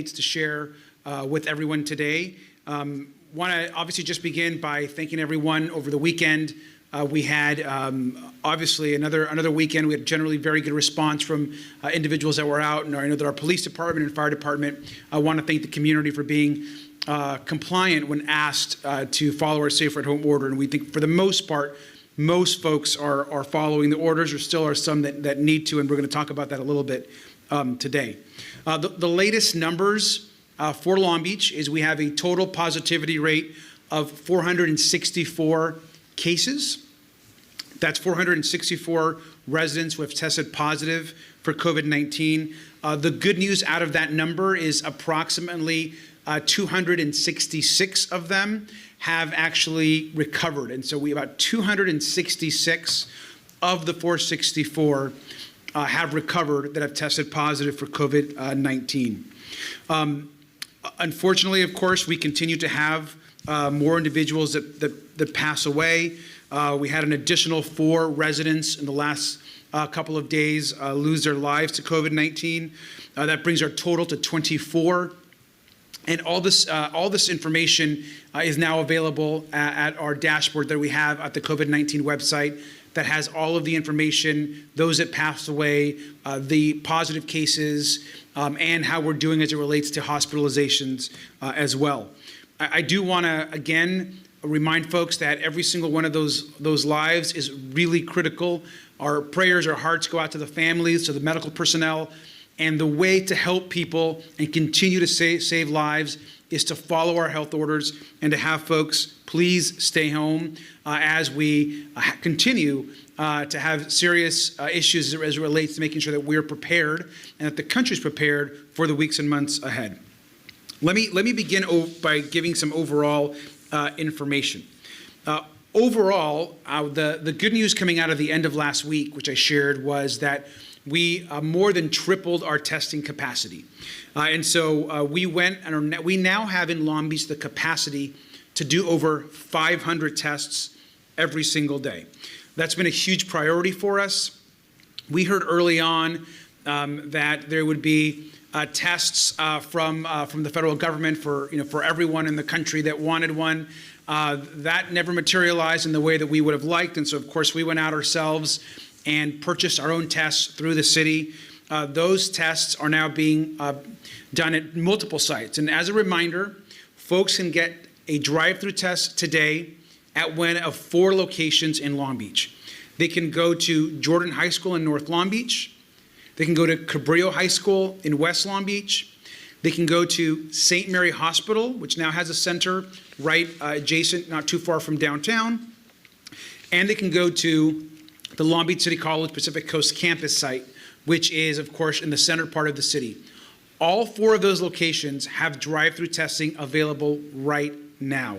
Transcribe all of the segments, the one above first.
to share with everyone today. Want to obviously just begin by thanking everyone over the weekend. We had obviously another weekend. We had generally very good response from individuals that were out, and I know that our police department and fire department. I want to thank the community for being compliant when asked to follow our safer at home order, and we think for the most part, most folks are following the orders. There still are some that need to, and we're going to talk about that a little bit today. The latest numbers for Long Beach is we have a total positivity rate of 464 cases. That's 464 residents who have tested positive for COVID-19. The good news out of that number is approximately 266 of them have actually recovered. And so we about 266 of the 464 have recovered that have tested positive for COVID-19. Unfortunately, of course, we continue to have more individuals that pass away. We had an additional 4 residents in the last couple of days lose their lives to COVID-19. That brings our total to 24. And all this information is now available at our dashboard that we have at the COVID-19 website that has all of the information, those that passed away, the positive cases, and how we're doing as it relates to hospitalizations as well. I do want to, again, remind folks that every single one of those lives is really critical. Our prayers, our hearts go out to the families, to the medical personnel, and the way to help people and continue to save lives is to follow our health orders and to have folks please stay home as we continue to have serious issues as it relates to making sure that we're prepared and that the country's prepared for the weeks and months ahead. Let me begin by giving some overall information. Overall, the good news coming out of the end of last week, which I shared, was that we more than tripled our testing capacity. And so we now have in Long Beach the capacity to do over 500 tests every single day. That's been a huge priority for us. We heard early on that there would be tests from the federal government for everyone in the country that wanted one. That never materialized in the way that we would have liked, and so of course we went out ourselves and purchased our own tests through the city. Those tests are now being done at multiple sites. And as a reminder, folks can get a drive-through test today at one of 4 locations in Long Beach. They can go to Jordan High School in North Long Beach. They can go to Cabrillo High School in West Long Beach. They can go to St. Mary Hospital, which now has a center right adjacent, not too far from downtown. And they can go to the Long Beach City College Pacific Coast campus site, which is, of course, in the center part of the city. All 4 of those locations have drive-through testing available right now.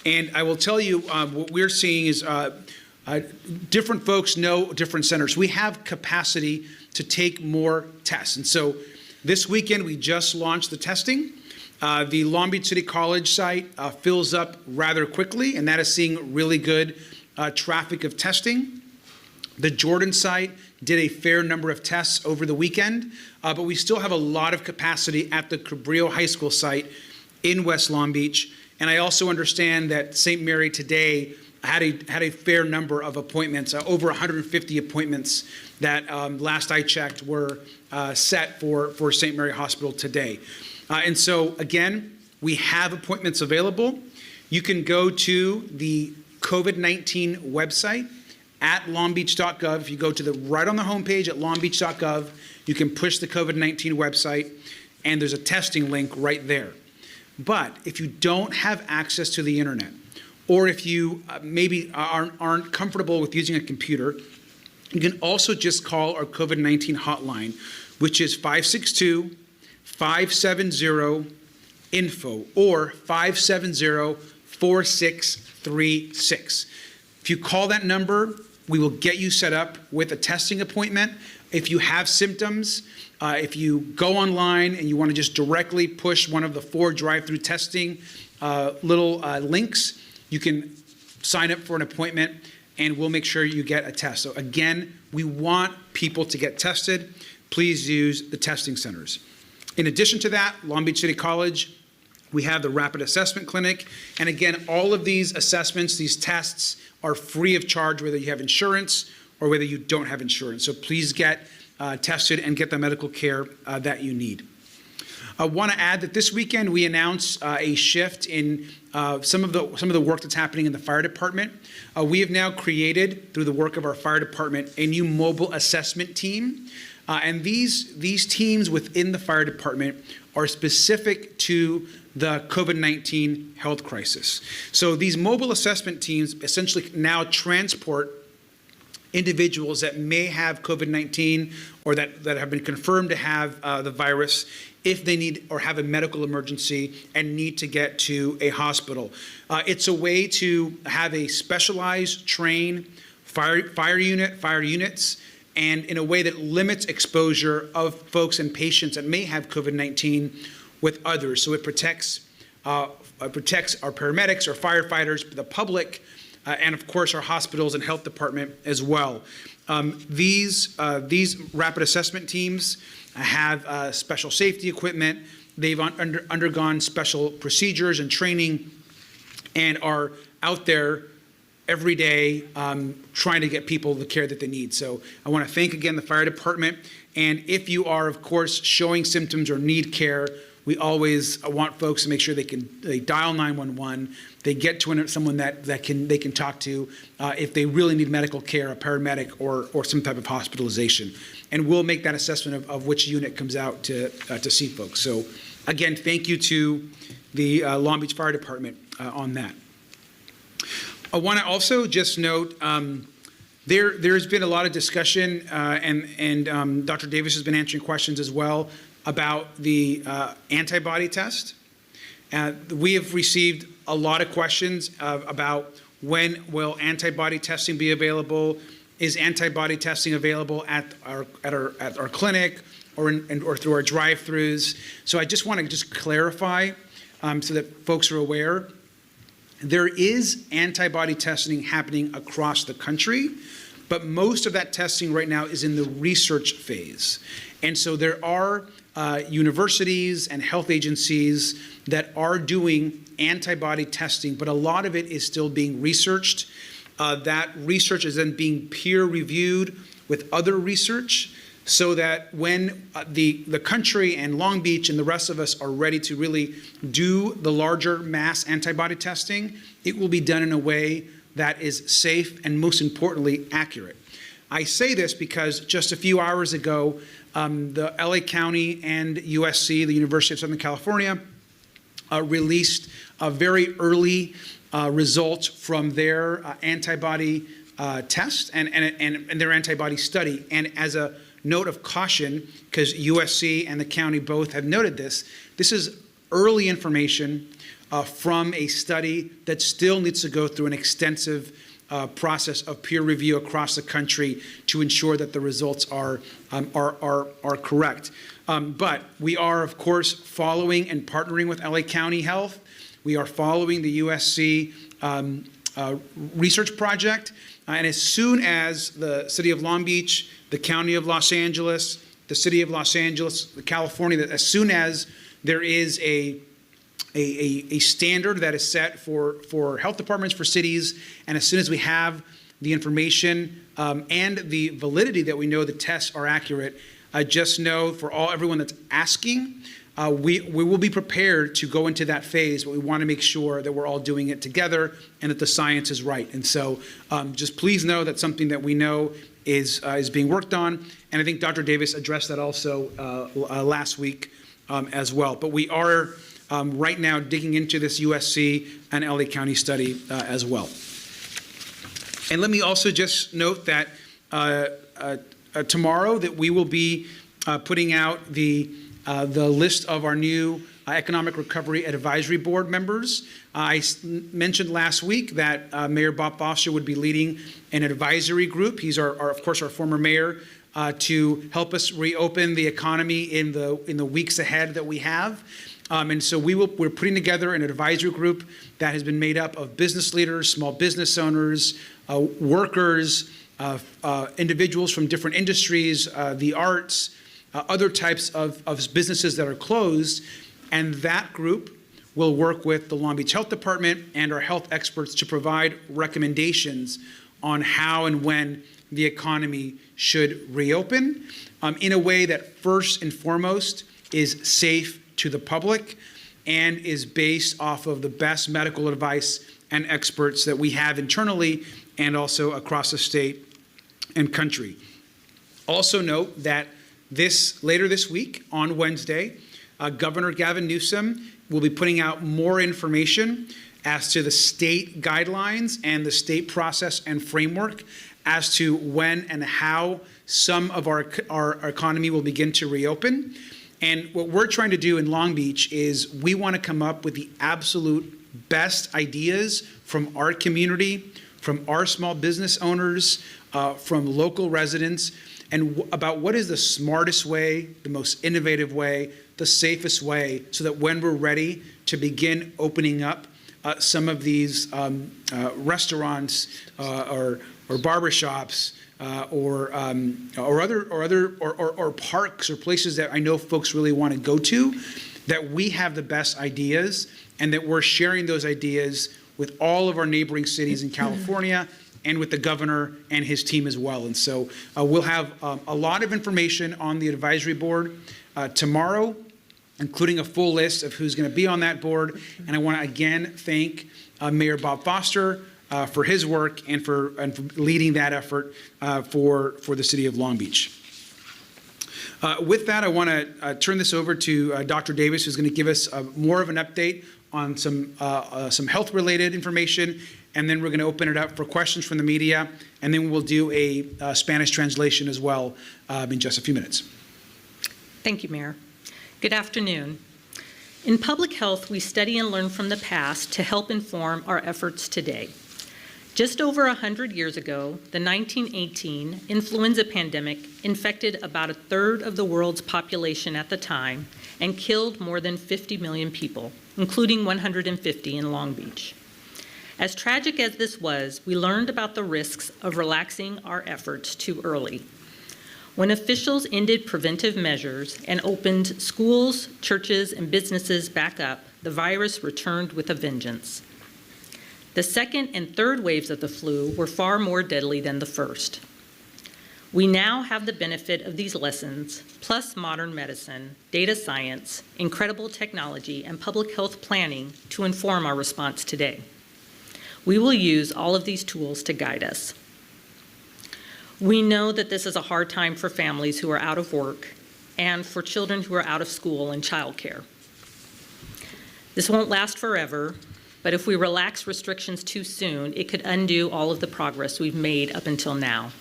And I will tell you, what we're seeing is different folks know different centers. We have capacity to take more tests. And so this weekend, we just launched the testing. The Long Beach City College site fills up rather quickly, and that is seeing really good traffic of testing. The Jordan site did a fair number of tests over the weekend, but we still have a lot of capacity at the Cabrillo High School site in West Long Beach. And I also understand that St. Mary today had a fair number of appointments, over 150 appointments that last I checked were set for St. Mary Hospital today. And so again, we have appointments available. You can go to the COVID-19 website at longbeach.gov. If you go to right on the homepage at longbeach.gov, you can push the COVID-19 website, and there's a testing link right there. But if you don't have access to the internet, or if you maybe aren't comfortable with using a computer, you can also just call our COVID-19 hotline, which is 562-570-INFO or 570-4636. If you call that number, we will get you set up with a testing appointment. If you have symptoms, if you go online and you want to just directly push one of the 4 drive-through testing little links, you can sign up for an appointment and we'll make sure you get a test. So again, we want people to get tested. Please use the testing centers. In addition to that, Long Beach City College, we have the Rapid Assessment Clinic. And again, all of these assessments, these tests are free of charge, whether you have insurance or whether you don't have insurance. So please get tested and get the medical care that you need. I want to add that this weekend we announced a shift in some of the work that's happening in the fire department. We have now created, through the work of our fire department, a new mobile assessment team. And these teams within the fire department are specific to the COVID-19 health crisis. So these mobile assessment teams essentially now transport individuals that may have COVID-19 or that have been confirmed to have the virus if they need or have a medical emergency and need to get to a hospital. It's a way to have a specialized, trained fire units, and in a way that limits exposure of folks and patients that may have COVID-19 with others. So it protects our paramedics, our firefighters, the public, and of course our hospitals and health department as well. These rapid assessment teams have special safety equipment. They've undergone special procedures and training and are out there every day trying to get people the care that they need. So I want to thank again the fire department. And if you are, of course, showing symptoms or need care, we always want folks to make sure they dial 911. They get to someone that they can talk to if they really need medical care, a paramedic or some type of hospitalization. And we'll make that assessment of which unit comes out to see folks. So again, thank you to the Long Beach Fire Department on that. I want to also just note there's been a lot of discussion and Dr. Davis has been answering questions as well about the antibody test. We have received a lot of questions about when will antibody testing be available. Is antibody testing available at our clinic or through our drive-throughs? So I just want to clarify so that folks are aware. There is antibody testing happening across the country, but most of that testing right now is in the research phase. And so there are universities and health agencies that are doing antibody testing, but a lot of it is still being researched. That research is then being peer reviewed with other research so that when the country and Long Beach and the rest of us are ready to really do the larger mass antibody testing, it will be done in a way that is safe and most importantly accurate. I say this because just a few hours ago, the LA County and USC, the University of Southern California, released a very early results from their antibody test and their antibody study. And as a note of caution, because USC and the county both have noted this is early information from a study that still needs to go through an extensive process of peer review across the country to ensure that the results are correct. But we are, of course, following and partnering with LA County Health. We are following the USC research project. And as soon as the City of Long Beach, the County of Los Angeles, the City of Los Angeles, California, as soon as there is a standard that is set for health departments, for cities, and as soon as we have the information and the validity that we know the tests are accurate, just know for everyone that's asking, we will be prepared to go into that phase, but we want to make sure that we're all doing it together and that the science is right. And so just please know that's something that we know is being worked on. And I think Dr. Davis addressed that also last week as well. But we are right now digging into this USC and LA County study as well. And let me also just note that tomorrow that we will be putting out the list of our new Economic Recovery Advisory Board members. I mentioned last week that Mayor Bob Foster would be leading an advisory group. He's of course our former mayor, to help us reopen the economy in the weeks ahead that we have. And so we're putting together an advisory group that has been made up of business leaders, small business owners, workers, individuals from different industries, the arts, other types of businesses that are closed, and that group will work with the Long Beach Health Department and our health experts to provide recommendations on how and when the economy should reopen in a way that first and foremost is safe to the public and is based off of the best medical advice and experts that we have internally and also across the state and country. Also note that later this week on Wednesday, Governor Gavin Newsom will be putting out more information as to the state guidelines and the state process and framework as to when and how some of our economy will begin to reopen. And what we're trying to do in Long Beach is we want to come up with the absolute best ideas from our community, from our small business owners, from local residents, and about what is the smartest way, the most innovative way, the safest way, so that when we're ready to begin opening up some of these restaurants or barbershops or parks or places that I know folks really want to go to, that we have the best ideas and that we're sharing those ideas with all of our neighboring cities in California and with the governor and his team as well. And so we'll have a lot of information on the advisory board tomorrow, including a full list of who's going to be on that board. And I want to again thank Mayor Bob Foster for his work and for leading that effort for the city of Long Beach. With that, I want to turn this over to Dr. Davis, who's going to give us more of an update on some health-related information, and then we're going to open it up for questions from the media, and then we'll do a Spanish translation as well in just a few minutes. Thank you, Mayor. Good afternoon. In public health, we study and learn from the past to help inform our efforts today. Just over 100 years ago, the 1918 influenza pandemic infected about a third of the world's population at the time and killed more than 50 million people, including 150 in Long Beach. As tragic as this was, we learned about the risks of relaxing our efforts too early. When officials ended preventive measures and opened schools, churches, and businesses back up, the virus returned with a vengeance. The second and third waves of the flu were far more deadly than the first. We now have the benefit of these lessons, plus modern medicine, data science, incredible technology, and public health planning to inform our response today. We will use all of these tools to guide us. We know that this is a hard time for families who are out of work and for children who are out of school and childcare. This won't last forever, but if we relax restrictions too soon, it could undo all of the progress we've made up until now.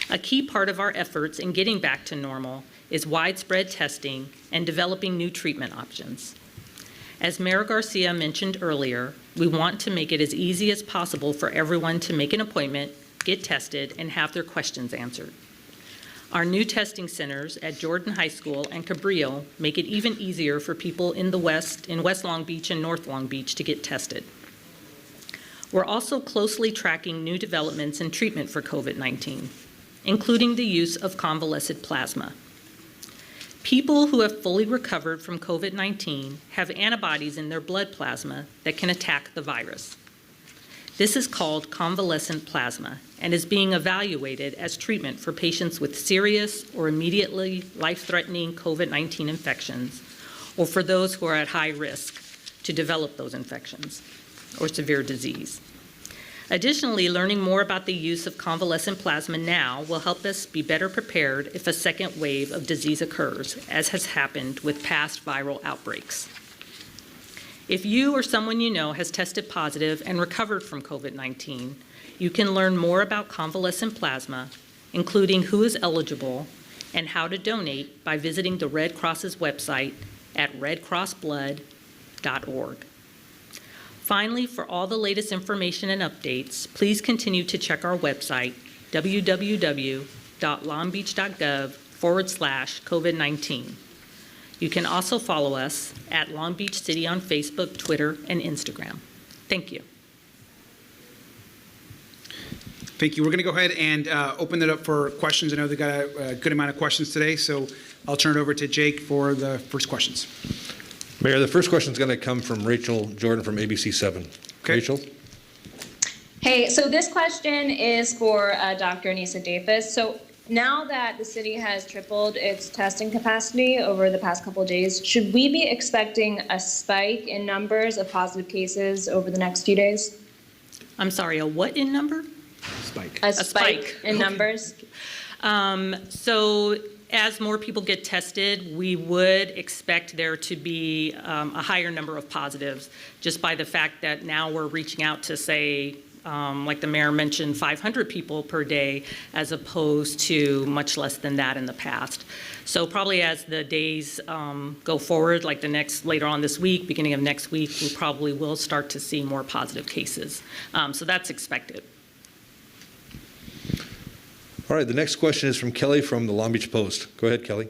A key part of our efforts in getting back to normal is widespread testing and developing new treatment options. As Mayor Garcia mentioned earlier, we want to make it as easy as possible for everyone to make an appointment, get tested, and have their questions answered. Our new testing centers at Jordan High School and Cabrillo make it even easier for people in West Long Beach and North Long Beach to get tested. We're also closely tracking new developments in treatment for COVID-19, including the use of convalescent plasma. People who have fully recovered from COVID-19 have antibodies in their blood plasma that can attack the virus. This is called convalescent plasma and is being evaluated as treatment for patients with serious or immediately life-threatening COVID-19 infections, or for those who are at high risk to develop those infections or severe disease. Additionally, learning more about the use of convalescent plasma now will help us be better prepared if a second wave of disease occurs, as has happened with past viral outbreaks. If you or someone you know has tested positive and recovered from COVID-19, you can learn more about convalescent plasma, including who is eligible and how to donate by visiting the Red Cross's website at redcrossblood.org. Finally, for all the latest information and updates, please continue to check our website, www.longbeach.gov/COVID-19. You can also follow us at Long Beach City on Facebook, Twitter, and Instagram. Thank you. Thank you. We're going to go ahead and open it up for questions. I know they've got a good amount of questions today, so I'll turn it over to Jake for the first questions. Mayor, the first question is going to come from Rachel Jordan from ABC7. Okay. Rachel? Hey, so this question is for Dr. Nisa Davis. So now that the city has tripled its testing capacity over the past couple of days, should we be expecting a spike in numbers of positive cases over the next few days? I'm sorry, a what in number? Spike. A spike. spike in numbers? So as more people get tested, we would expect there to be a higher number of positives, just by the fact that now we're reaching out to, say, like the mayor mentioned, 500 people per day, as opposed to much less than that in the past. So probably as the days go forward, like later on this week, beginning of next week, we probably will start to see more positive cases. So that's expected. All right, the next question is from Kelly from the Long Beach Post. Go ahead, Kelly.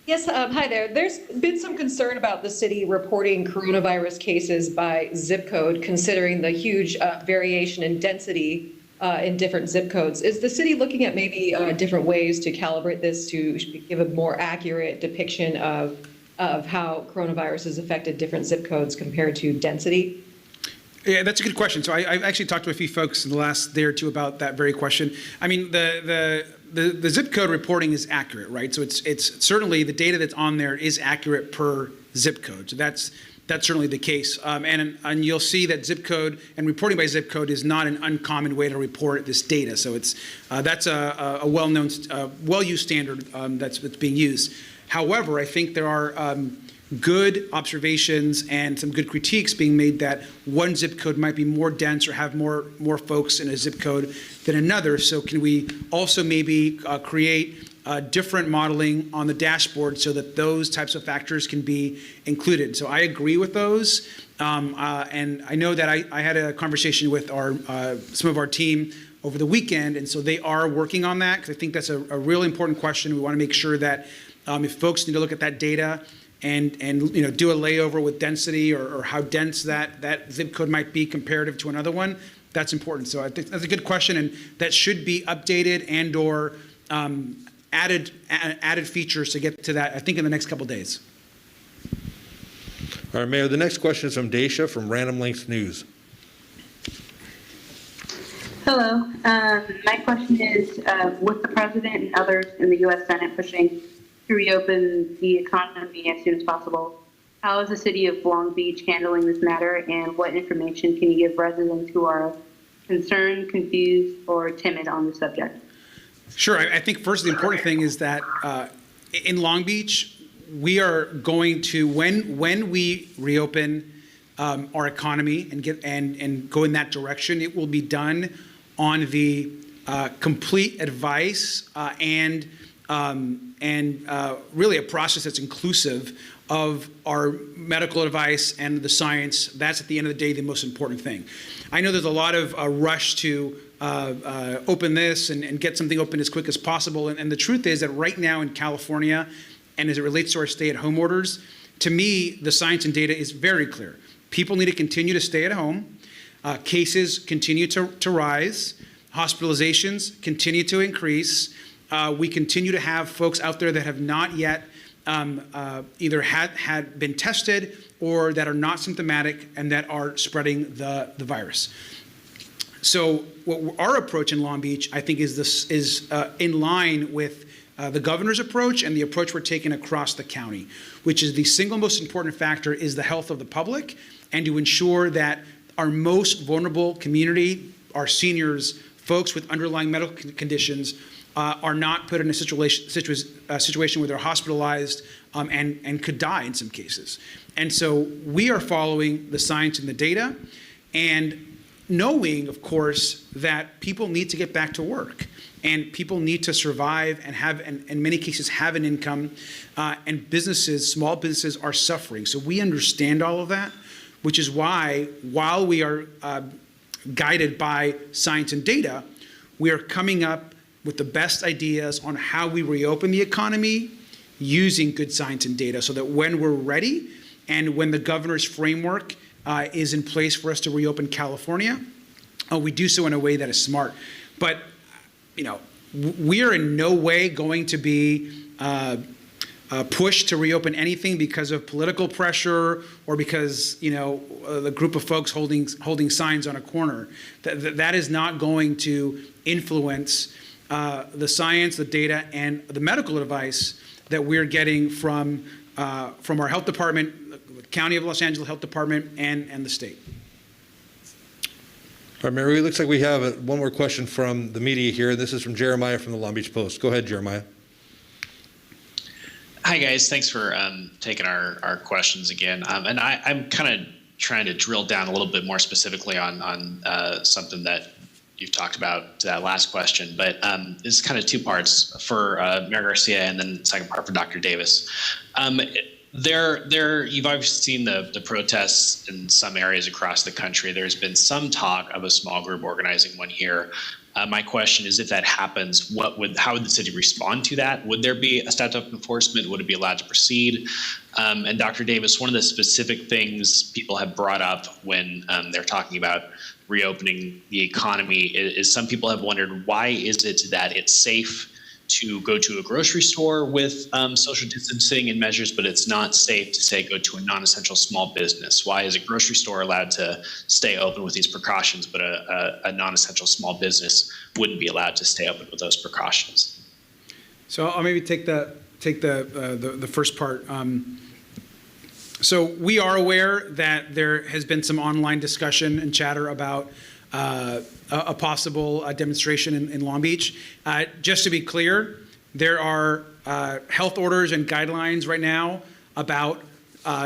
Yes, hi there. There's been some concern about the city reporting coronavirus cases by zip code, considering the huge variation in density in different zip codes. Is the city looking at maybe different ways to calibrate this to give a more accurate depiction of how coronavirus has affected different zip codes compared to density? Yeah, that's a good question. So I've actually talked to a few folks in the last day or two about that very question. I mean, the zip code reporting is accurate, right? So it's certainly the data that's on there is accurate per zip code. So that's certainly the case. And you'll see that zip code and reporting by zip code is not an uncommon way to report this data. So that's a well-known, well-used standard that's being used. However, I think there are good observations and some good critiques being made that one zip code might be more dense or have more folks in a zip code than another. So can we also maybe create different modeling on the dashboard so that those types of factors can be included? So I agree with those. And I know that I had a conversation with some of our team over the weekend, and so they are working on that, because I think that's a really important question. We want to make sure that if folks need to look at that data and do a layover with density or how dense that zip code might be comparative to another one, that's important. So I think that's a good question, and that should be updated and or added features to get to that, I think, in the next couple of days. All right, Mayor, the next question is from Daisha from Random Lengths News. Hello. My question is, with the President and others in the U.S. Senate pushing to reopen the economy as soon as possible, how is the city of Long Beach handling this matter, and what information can you give residents who are concerned, confused, or timid on the subject? Sure. I think first the important thing is that in Long Beach, we are going to, when we reopen our economy and go in that direction, it will be done on the complete advice and really a process that's inclusive of our medical advice and the science. That's at the end of the day the most important thing. I know there's a lot of rush to open this and get something open as quick as possible. And the truth is that right now in California, and as it relates to our stay-at-home orders, to me, the science and data is very clear. People need to continue to stay at home. Cases continue to rise. Hospitalizations continue to increase. We continue to have folks out there that have not yet either had been tested or that are not symptomatic and that are spreading the virus. So our approach in Long Beach, I think, is in line with the governor's approach and the approach we're taking across the county, which is the single most important factor is the health of the public, and to ensure that our most vulnerable community, our seniors, folks with underlying medical conditions, are not put in a situation where they're hospitalized and could die in some cases. And so we are following the science and the data, and knowing, of course, that people need to get back to work and people need to survive and have, in many cases, have an income, and businesses, small businesses, are suffering. So we understand all of that, which is why, while we are guided by science and data, we are coming up with the best ideas on how we reopen the economy using good science and data, so that when we're ready and when the governor's framework is in place for us to reopen California, we do so in a way that is smart. But, we are in no way going to be push to reopen anything because of political pressure or because, the group of folks holding signs on a corner. That is not going to influence the science, the data, and the medical advice that we're getting from our health department, the County of Los Angeles Health Department, and the state. All right, Mary, it looks like we have one more question from the media here. This is from Jeremiah from the Long Beach Post. Go ahead, Jeremiah. Hi, guys. Thanks for taking our questions again. And I'm kind of trying to drill down a little bit more specifically on something that you've talked about to that last question. But it's kind of two parts for Mayor Garcia and then the second part for Dr. Davis. You've obviously seen the protests in some areas across the country. There's been some talk of a small group organizing one here. My question is, if that happens, how would the city respond to that? Would there be a stepped-up enforcement? Would it be allowed to proceed? And Dr. Davis, one of the specific things people have brought up when they're talking about reopening the economy is some people have wondered, why is it that it's safe to go to a grocery store with social distancing and measures, but it's not safe to, say, go to a non-essential small business? Why is a grocery store allowed to stay open with these precautions, but a non-essential small business wouldn't be allowed to stay open with those precautions? So I'll maybe take the first part. So we are aware that there has been some online discussion and chatter about a possible demonstration in Long Beach. Just to be clear, there are health orders and guidelines right now about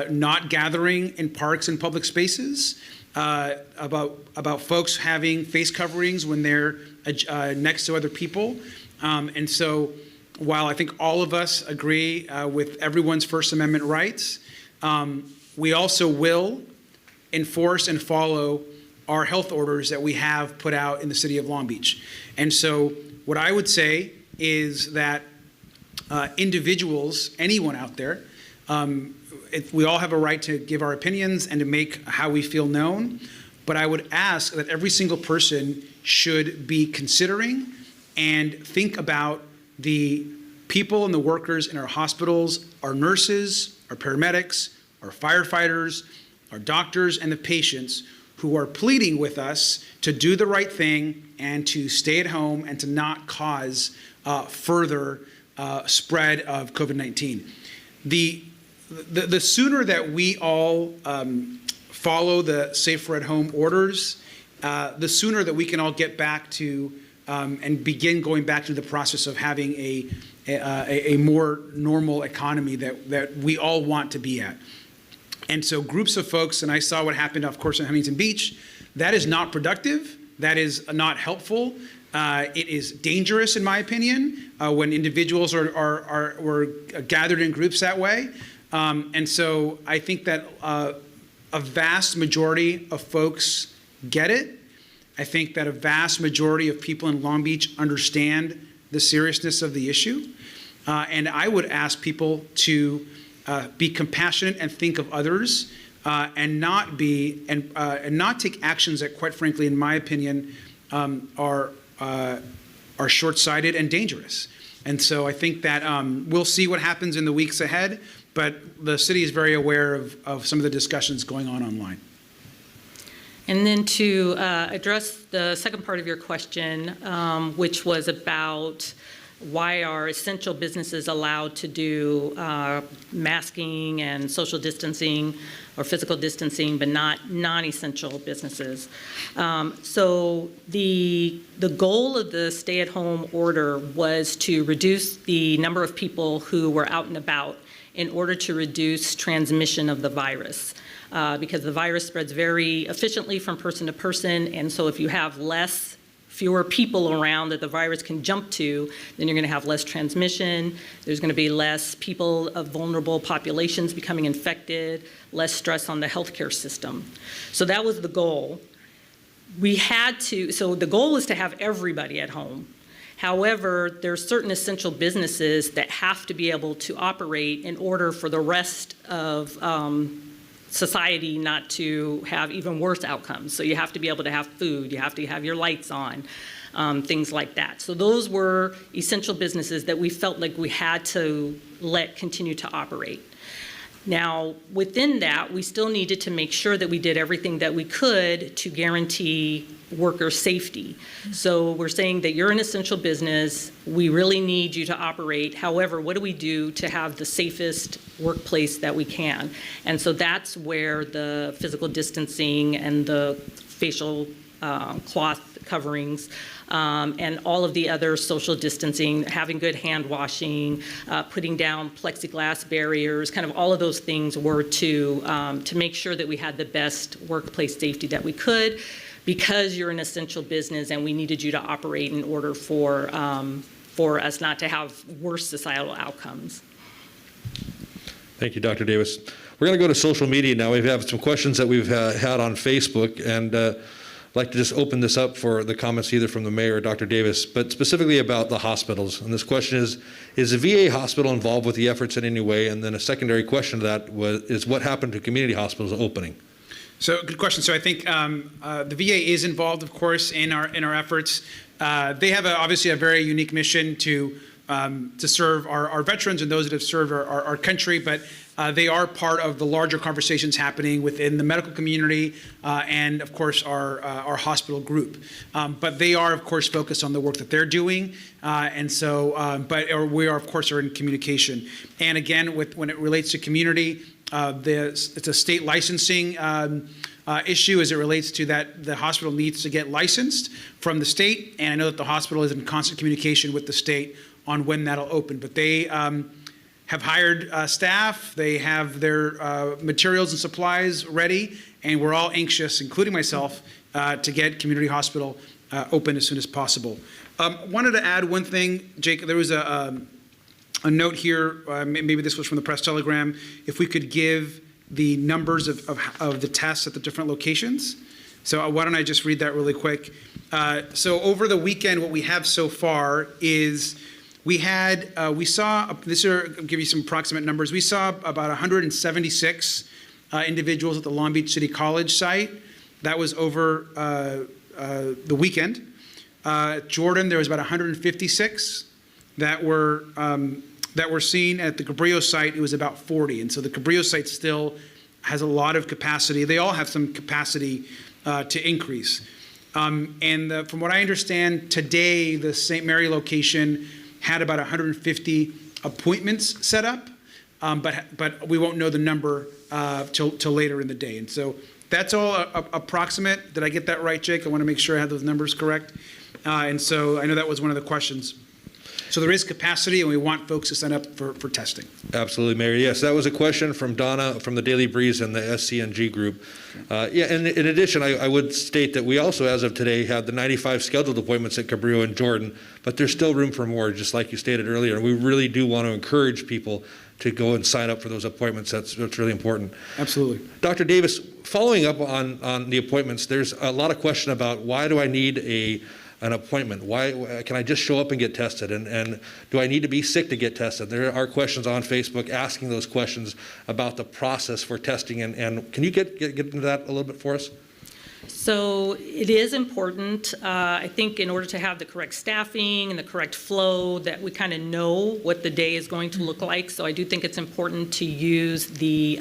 not gathering in parks and public spaces, about folks having face coverings when they're next to other people. And so while I think all of us agree with everyone's First Amendment rights, we also will enforce and follow our health orders that we have put out in the city of Long Beach. And so what I would say is that individuals, anyone out there, we all have a right to give our opinions and to make how we feel known. But I would ask that every single person should be considering and think about the people and the workers in our hospitals, our nurses, our paramedics, our firefighters, our doctors, and the patients who are pleading with us to do the right thing and to stay at home and to not cause further spread of COVID-19. The sooner that we all follow the safer at home orders, the sooner that we can all get back to and begin going back to the process of having a more normal economy that we all want to be at. And so groups of folks, and I saw what happened, of course, in Huntington Beach, that is not productive. That is not helpful. It is dangerous, in my opinion, when individuals were gathered in groups that way. And so I think that a vast majority of folks get it. I think that a vast majority of people in Long Beach understand the seriousness of the issue. And I would ask people to be compassionate and think of others, and not take actions that, quite frankly, in my opinion, are short-sighted and dangerous. And so I think that we'll see what happens in the weeks ahead, but the city is very aware of some of the discussions going on online. And then to address the second part of your question, which was about why are essential businesses allowed to do masking and social distancing or physical distancing, but not non-essential businesses. So the goal of the stay-at-home order was to reduce the number of people who were out and about in order to reduce transmission of the virus. Because the virus spreads very efficiently from person to person, and so if you have fewer people around that the virus can jump to, then you're going to have less transmission. There's going to be less people of vulnerable populations becoming infected, less stress on the healthcare system. So that was the goal. So the goal is to have everybody at home. However, there are certain essential businesses that have to be able to operate in order for the rest of society not to have even worse outcomes. So you have to be able to have food, you have to have your lights on, things like that. So those were essential businesses that we felt like we had to let continue to operate. Now, within that, we still needed to make sure that we did everything that we could to guarantee worker safety. So we're saying that you're an essential business, we really need you to operate. However, what do we do to have the safest workplace that we can? And so that's where the physical distancing and the facial cloth coverings and all of the other social distancing, having good hand washing, putting down plexiglass barriers, kind of all of those things were to make sure that we had the best workplace safety that we could, because you're an essential business and we needed you to operate in order for us not to have worse societal outcomes. Thank you, Dr. Davis. We're going to go to social media now. We have some questions that we've had on Facebook, and I'd like to just open this up for the comments either from the mayor or Dr. Davis, but specifically about the hospitals. And this question is the VA hospital involved with the efforts in any way? And then a secondary question to that is what happened to community hospitals opening? So good question. So I think the VA is involved, of course, in our efforts. They have obviously a very unique mission to serve our veterans and those that have served our country, but they are part of the larger conversations happening within the medical community and, of course, our hospital group. But they are, of course, focused on the work that they're doing, and so, we are, of course, are in communication. And again, when it relates to community, it's a state licensing issue as it relates to that the hospital needs to get licensed from the state, and I know that the hospital is in constant communication with the state on when that'll open. But they have hired staff, they have their materials and supplies ready, and we're all anxious, including myself, to get community hospital open as soon as possible. Wanted to add one thing, Jake. There was a note here, maybe this was from the press telegram, if we could give the numbers of the tests at the different locations. So why don't I just read that really quick. So over the weekend, what we have so far is we saw, this will give you some approximate numbers, we saw about 176 individuals at the Long Beach City College site. That was over the weekend. Jordan, there was about 156 that were seen. At the Cabrillo site, it was about 40. And so the Cabrillo site still has a lot of capacity. They all have some capacity to increase. And from what I understand, today, the St. Mary location had about 150 appointments set up, but we won't know the number till later in the day. And so that's all approximate. Did I get that right, Jake? I want to make sure I have those numbers correct. And so I know that was one of the questions. So there is capacity, and we want folks to sign up for testing. Absolutely, Mayor. Yes, that was a question from Donna from the Daily Breeze and the SCNG group. Yeah, and in addition, I would state that we also, as of today, have the 95 scheduled appointments at Cabrillo and Jordan, but there's still room for more, just like you stated earlier. And we really do want to encourage people to go and sign up for those appointments. That's really important. Absolutely. Dr. Davis, following up on the appointments, there's a lot of question about why do I need an appointment? Why can I just show up and get tested? And do I need to be sick to get tested? There are questions on Facebook asking those questions about the process for testing. And can you get into that a little bit for us? So it is important, I think, in order to have the correct staffing and the correct flow, that we kind of know what the day is going to look like. So I do think it's important to use the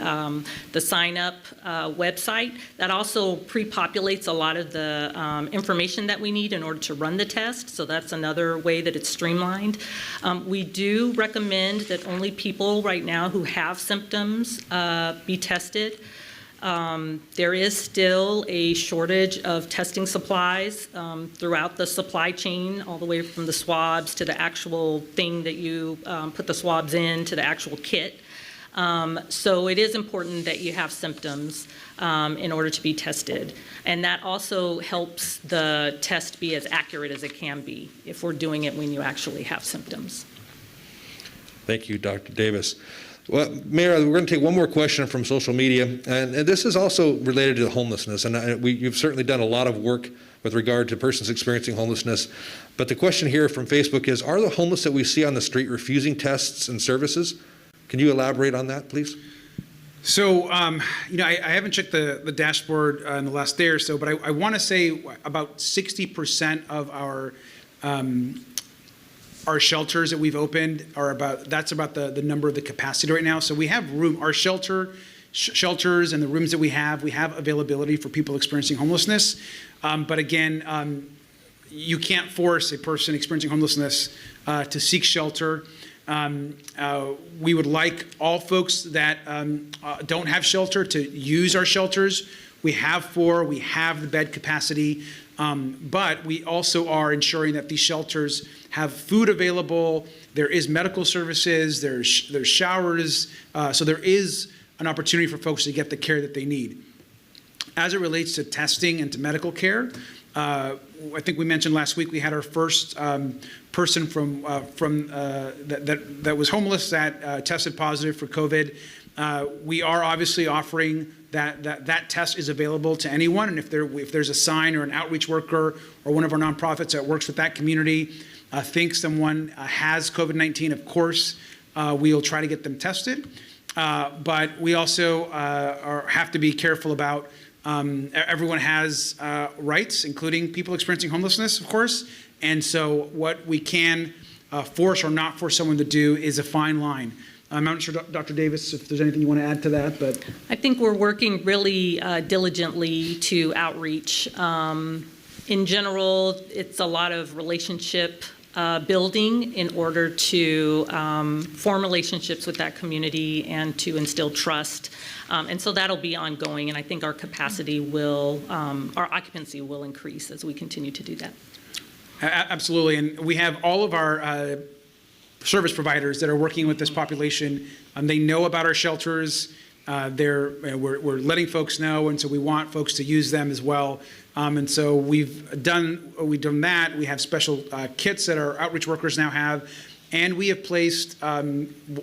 sign-up website. That also pre-populates a lot of the information that we need in order to run the test. So that's another way that it's streamlined. We do recommend that only people right now who have symptoms be tested. There is still a shortage of testing supplies throughout the supply chain, all the way from the swabs to the actual thing that you put the swabs in to the actual kit. So it is important that you have symptoms in order to be tested. And that also helps the test be as accurate as it can be if we're doing it when you actually have symptoms. Thank you, Dr. Davis. Well, Mayor, we're going to take one more question from social media, and this is also related to homelessness, and you've certainly done a lot of work with regard to persons experiencing homelessness, but the question here from Facebook is, are the homeless that we see on the street refusing tests and services? Can you elaborate on that, please? So, I haven't checked the dashboard in the last day or so, but I want to say about 60% of our shelters that we've opened that's about the number of the capacity right now. So we have room. Our shelters and the rooms that we have availability for people experiencing homelessness. But again, you can't force a person experiencing homelessness to seek shelter. We would like all folks that don't have shelter to use our shelters. We have the bed capacity, but we also are ensuring that these shelters have food available. There is medical services, there's showers, so there is an opportunity for folks to get the care that they need. As it relates to testing and to medical care, I think we mentioned last week we had our first person that was homeless that tested positive for COVID. We are obviously offering that test is available to anyone, and if there's a sign or an outreach worker or one of our nonprofits that works with that community thinks someone has COVID-19, of course, we'll try to get them tested. But we also have to be careful about everyone has rights, including people experiencing homelessness, of course. And so what we can force or not force someone to do is a fine line. I'm not sure, Dr. Davis, if there's anything you want to add to that, but I think we're working really diligently to outreach. In general, it's a lot of relationship building in order to form relationships with that community and to instill trust. And so that'll be ongoing, and I think our occupancy will increase as we continue to do that. Absolutely, and we have all of our service providers that are working with this population. They know about our shelters. We're letting folks know, and so we want folks to use them as well. And so we've done that. We have special kits that our outreach workers now have, and we have placed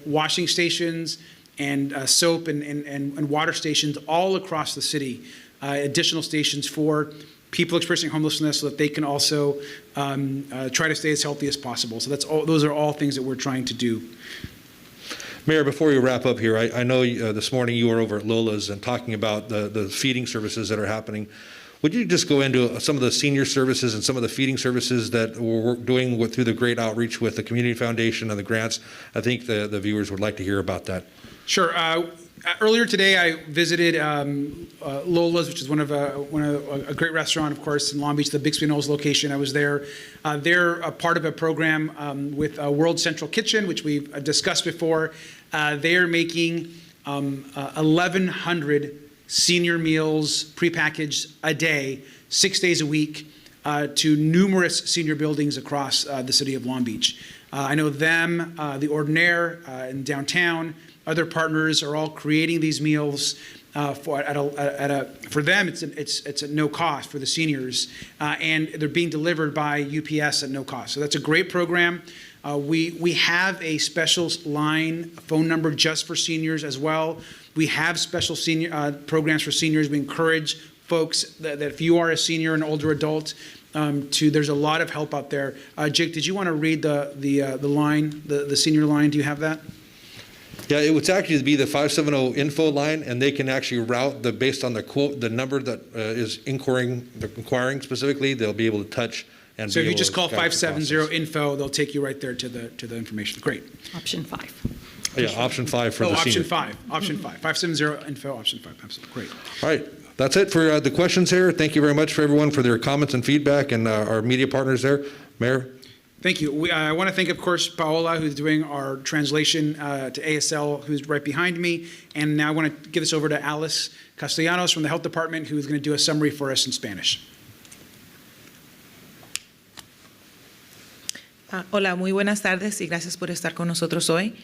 washing stations and soap and water stations all across the city. Additional stations for people experiencing homelessness, so that they can also try to stay as healthy as possible. So those are all things that we're trying to do. Mayor, before we wrap up here, I know this morning you were over at Lola's and talking about the feeding services that are happening. Would you just go into some of the senior services and some of the feeding services that we're doing through the great outreach with the Community Foundation and the grants? I think the viewers would like to hear about that. Sure. Earlier today, I visited Lola's, which is one of a great restaurant, of course, in Long Beach, the Bixby Knolls location. I was there. They're a part of a program with World Central Kitchen, which we've discussed before. They are making 1,100 senior meals prepackaged a day, 6 days a week, to numerous senior buildings across the city of Long Beach. I know them, the Ordinaire in downtown. Other partners are all creating these meals for them. It's at no cost for the seniors, and they're being delivered by UPS at no cost. So that's a great program. We have a special phone number just for seniors as well. We have special senior programs for seniors. We encourage folks that if you are a senior, an older adult, there's a lot of help out there. Jake, did you want to read the line, the senior line? Do you have that? Yeah, it would actually be the 570 info line, and they can actually route based on the quote, the number that is inquiring specifically. They'll be able to touch and. So if you just call 570 info, they'll take you right there to the information. Great. Option 5. Yeah, option 5 for the option senior. 5. Option 5. 570 info. Option 5. Absolutely great. All right. That's it for the questions here. Thank you very much for everyone for their comments and feedback, and our media partners there. Mayor. Thank you. I want to thank, of course, Paola, who's doing our translation to ASL, who's right behind me. And now I want to give this over to Alice Castellanos from the Health Department, who's going to do a summary for us in Spanish. Hola, muy buenas tardes y gracias por estar con nosotros hoy.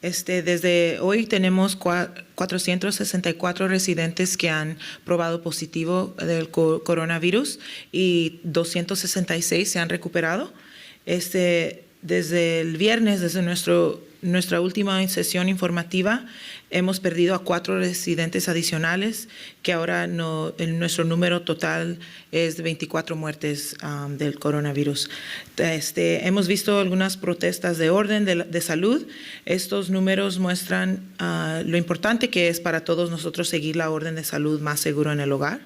Desde hoy tenemos 464 residentes que han probado positivo del coronavirus y 266 se han recuperado. Desde el viernes, desde nuestra última sesión informativa, Hemos perdido a 4 residentes adicionales, que ahora nuestro número total es de 24 muertes del coronavirus. Hemos visto algunas protestas de orden de salud. Estos números muestran lo importante que es para todos nosotros seguir la orden de salud más seguro en el hogar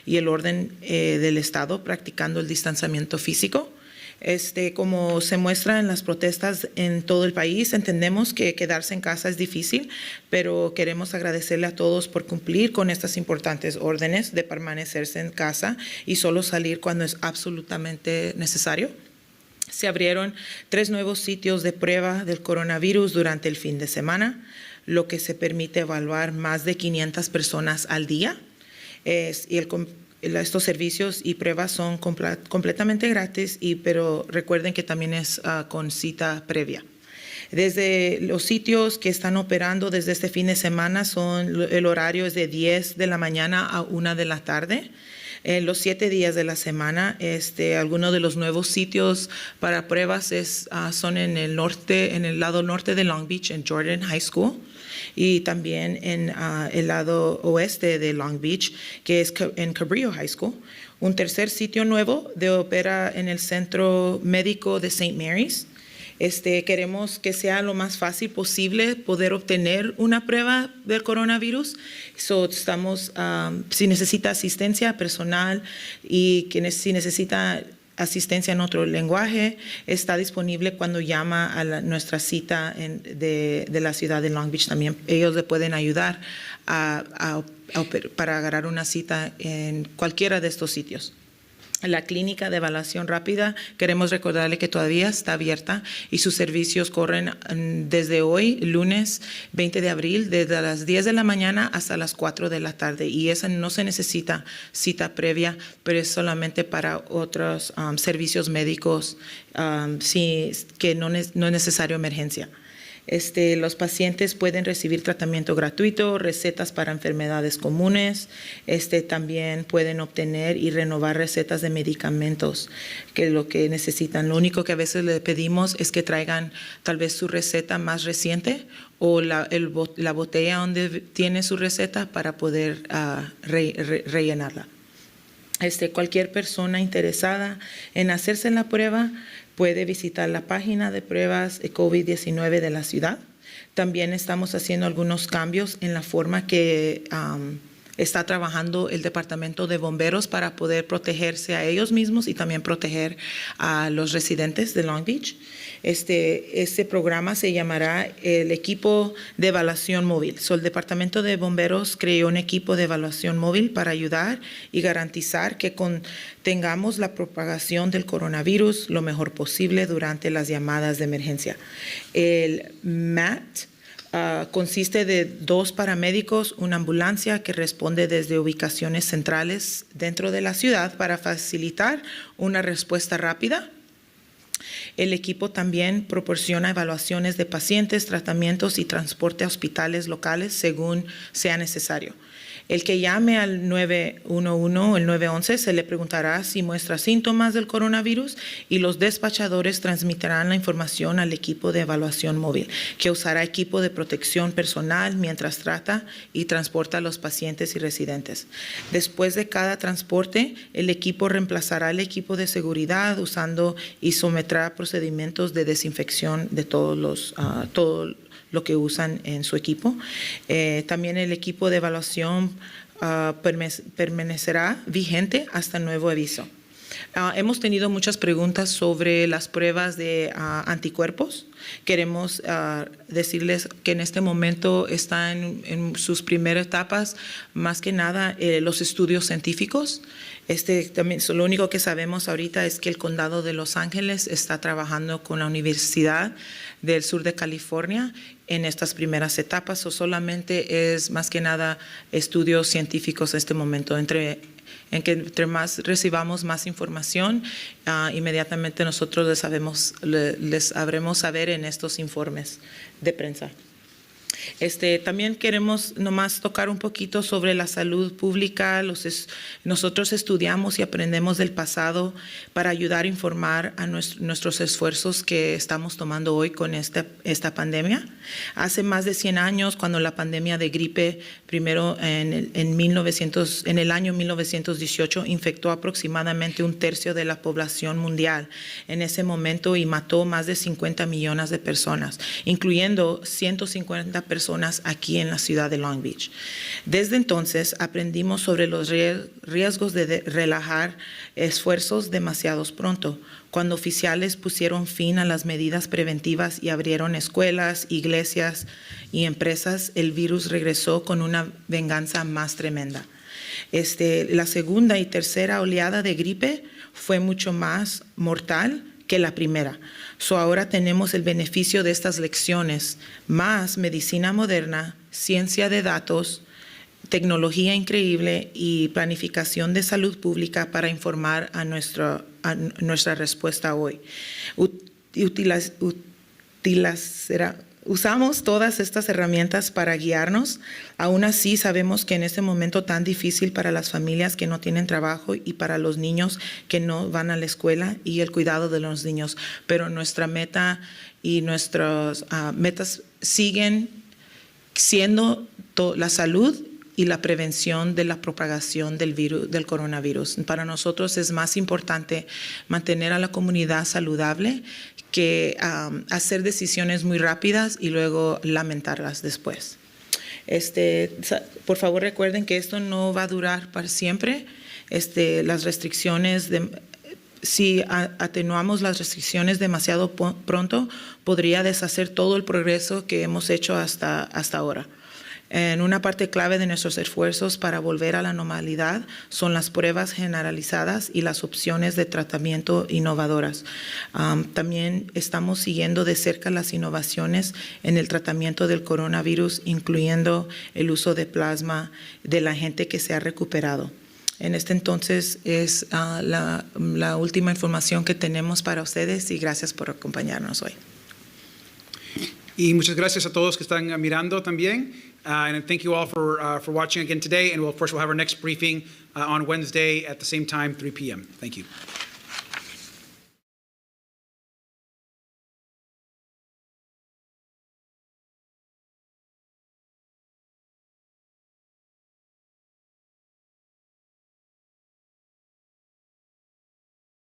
y el orden del Estado practicando el distanciamiento físico. Como se muestra en las protestas en todo el país, entendemos que quedarse en casa es difícil, pero queremos agradecerle a todos por cumplir con estas importantes órdenes de permanecerse en casa y solo salir cuando es absolutamente necesario. Se abrieron 3 nuevos sitios de prueba del coronavirus durante el fin de semana, lo que se permite evaluar más de 500 personas al día. Estos servicios y pruebas son completamente gratis, pero recuerden que también es con cita previa. Desde los sitios que están operando desde este fin de semana, el horario es de 10 de la mañana a 1 de la tarde. Los 7 días de la semana, algunos de los nuevos sitios para pruebas son en el lado norte de Long Beach, en Jordan High School, y también en el lado oeste de Long Beach, que es en Cabrillo High School. Un tercer sitio nuevo opera en el Centro Médico de St. Mary's. Queremos que sea lo más fácil posible poder obtener una prueba del coronavirus. Si necesita asistencia personal y si necesita asistencia en otro lenguaje, está disponible cuando llama a nuestra cita de la ciudad de Long Beach. También ellos le pueden ayudar para agarrar una cita en cualquiera de estos sitios. La clínica de evaluación rápida, queremos recordarle que todavía está abierta y sus servicios corren desde hoy, lunes 20 de abril, desde las 10 de la mañana hasta las 4 de la tarde. Y esa no se necesita cita previa, pero es solamente para otros servicios médicos que no es necesario emergencia. Los pacientes pueden recibir tratamiento gratuito, recetas para enfermedades comunes, también pueden obtener y renovar recetas de medicamentos, que es lo que necesitan. Lo único que a veces le pedimos es que traigan tal vez su receta más reciente o la botella donde tiene su receta para poder rellenarla. Cualquier persona interesada en hacerse la prueba puede visitar la página de pruebas de COVID-19 de la ciudad. También estamos haciendo algunos cambios en la forma que está trabajando el Departamento de Bomberos para poder protegerse a ellos mismos y también proteger a los residentes de Long Beach. Este programa se llamará el Equipo de Evaluación Móvil. El Departamento de Bomberos creó un equipo de evaluación móvil para ayudar y garantizar que tengamos la propagación del coronavirus lo mejor posible durante las llamadas de emergencia. El MAT consiste de 2 paramédicos, una ambulancia que responde desde ubicaciones centrales dentro de la ciudad para facilitar una respuesta rápida. El equipo también proporciona evaluaciones de pacientes, tratamientos y transporte a hospitales locales según sea necesario. El que llame al 911 o el 911 se le preguntará si muestra síntomas del coronavirus y los despachadores transmitirán la información al equipo de evaluación móvil, que usará equipo de protección personal mientras trata y transporta a los pacientes y residentes. Después de cada transporte, el equipo reemplazará al equipo de seguridad usando y someterá procedimientos de desinfección de todo lo que usan en su equipo. También el equipo de evaluación permanecerá vigente hasta nuevo aviso. Hemos tenido muchas preguntas sobre las pruebas de anticuerpos. Queremos decirles que en este momento están en sus primeras etapas, más que nada los estudios científicos. También, lo único que sabemos ahorita es que el condado de Los Ángeles está trabajando con la Universidad del Sur de California en estas primeras etapas, o solamente es más que nada estudios científicos en este momento. Entre más recibamos más información, inmediatamente nosotros les haremos saber en estos informes de prensa. También queremos nomás tocar un poquito sobre la salud pública. Nosotros estudiamos y aprendemos del pasado para ayudar a informar a nuestros esfuerzos que estamos tomando hoy con esta pandemia. Hace más de 100 años, cuando la pandemia de gripe, primero en el año 1918, infectó aproximadamente un tercio de la población mundial en ese momento y mató más de 50 millones de personas, incluyendo 150 personas aquí en la ciudad de Long Beach. Desde entonces aprendimos sobre los riesgos de relajar esfuerzos demasiado pronto. Cuando oficiales pusieron fin a las medidas preventivas y abrieron escuelas, iglesias y empresas, el virus regresó con una venganza más tremenda. La segunda y tercera oleada de gripe fue mucho más mortal que la primera. Ahora tenemos el beneficio de estas lecciones, más medicina moderna, ciencia de datos, tecnología increíble y planificación de salud pública para informar a nuestra respuesta hoy. Usamos todas estas herramientas para guiarnos. Aún así, sabemos que en este momento tan difícil para las familias que no tienen trabajo y para los niños que no van a la escuela y el cuidado de los niños. Pero nuestra meta y nuestras metas siguen siendo la salud y la prevención de la propagación del coronavirus. Para nosotros es más importante mantener a la comunidad saludable que hacer decisiones muy rápidas y luego lamentarlas después. Por favor, recuerden que esto no va a durar para siempre. Las restricciones, si atenuamos las restricciones demasiado pronto, podría deshacer todo el progreso que hemos hecho hasta ahora. En una parte clave de nuestros esfuerzos para volver a la normalidad son las pruebas generalizadas y las opciones de tratamiento innovadoras. También estamos siguiendo de cerca las innovaciones en el tratamiento del coronavirus, incluyendo el uso de plasma de la gente que se ha recuperado. En entonces es la última información que tenemos para ustedes y gracias por acompañarnos hoy. Y muchas gracias a todos que están mirando también. And thank you all for watching again today. And of course, we'll have our next briefing on Wednesday at the same time, 3 p.m. Thank you.